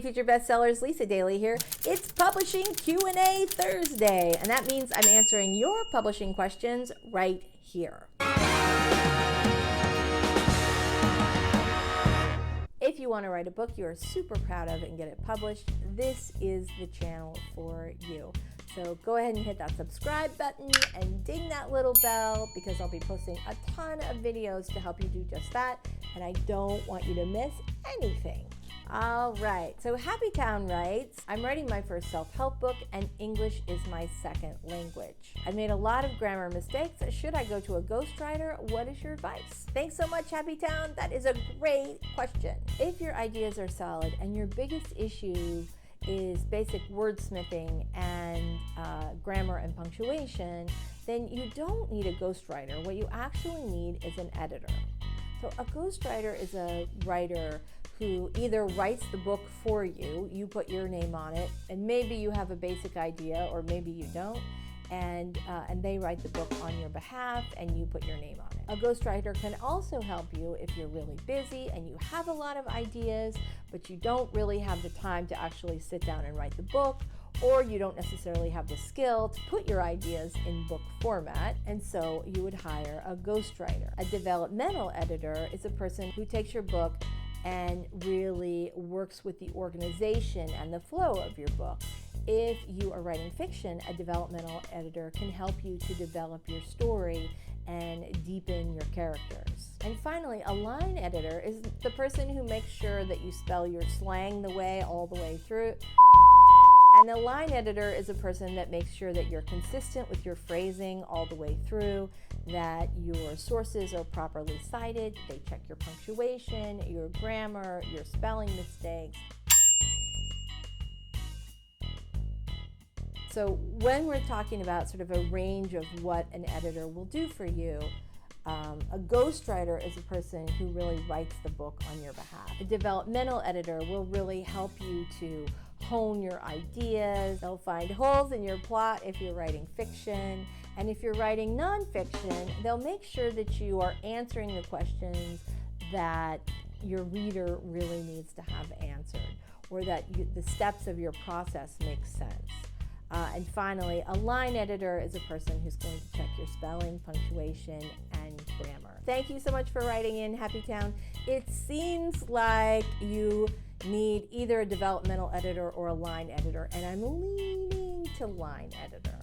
Future Bestsellers, Lisa Daly here. It's Publishing Q&A Thursday, and that means I'm answering your publishing questions right here. If you want to write a book you're super proud of and get it published, this is the channel for you. So go ahead and hit that subscribe button and ding that little bell, because I'll be posting a ton of videos to help you do just that, and I don't want you to miss anything. All right, so Happy Town writes, I'm writing my first self-help book and English is my second language. I've made a lot of grammar mistakes. Should I go to a ghostwriter? What is your advice? Thanks so much, Happy Town. That is a great question. If your ideas are solid and your biggest issue is basic wordsmithing and grammar and punctuation, then you don't need a ghostwriter. What you actually need is an editor. So a ghostwriter is a writer who either writes the book for you, you put your name on it, and maybe you have a basic idea or maybe you don't, and they write the book on your behalf and you put your name on it. A ghostwriter can also help you if you're really busy and you have a lot of ideas, but you don't really have the time to actually sit down and write the book, or you don't necessarily have the skill to put your ideas in book format, and so you would hire a ghostwriter. A developmental editor is a person who takes your book and really works with the organization and the flow of your book. If you are writing fiction, a developmental editor can help you to develop your story and deepen your characters. And finally, a line editor is the person who makes sure that you spell your slang all the way through. And a line editor is a person that makes sure that you're consistent with your phrasing all the way through, that your sources are properly cited, they check your punctuation, your grammar, your spelling mistakes. So when we're talking about sort of a range of what an editor will do for you, a ghostwriter is a person who really writes the book on your behalf. A developmental editor will really help you to hone your ideas. They'll find holes in your plot if you're writing fiction. And if you're writing nonfiction, they'll make sure that you are answering the questions that your reader really needs to have answered, or that the steps of your process make sense. And finally, a line editor is a person who's going to check your spelling, punctuation, and grammar. Thank you so much for writing in, Happy Town. It seems like you need either a developmental editor or a line editor, and I'm leaning to line editor.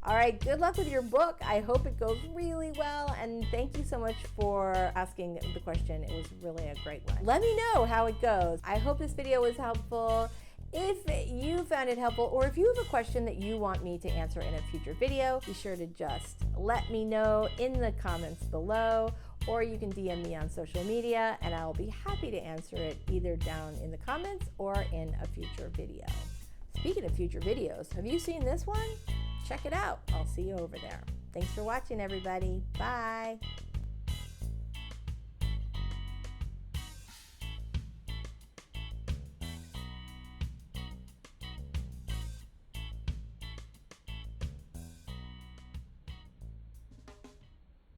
All right, good luck with your book. I hope it goes really well, and thank you so much for asking the question. It was really a great one. Let me know how it goes. I hope this video was helpful. If you found it helpful, or if you have a question that you want me to answer in a future video, be sure to just let me know in the comments below, or you can DM me on social media and I'll be happy to answer it either down in the comments or in a future video. Speaking of future videos, have you seen this one? Check it out. I'll see you over there. Thanks for watching, everybody. Bye.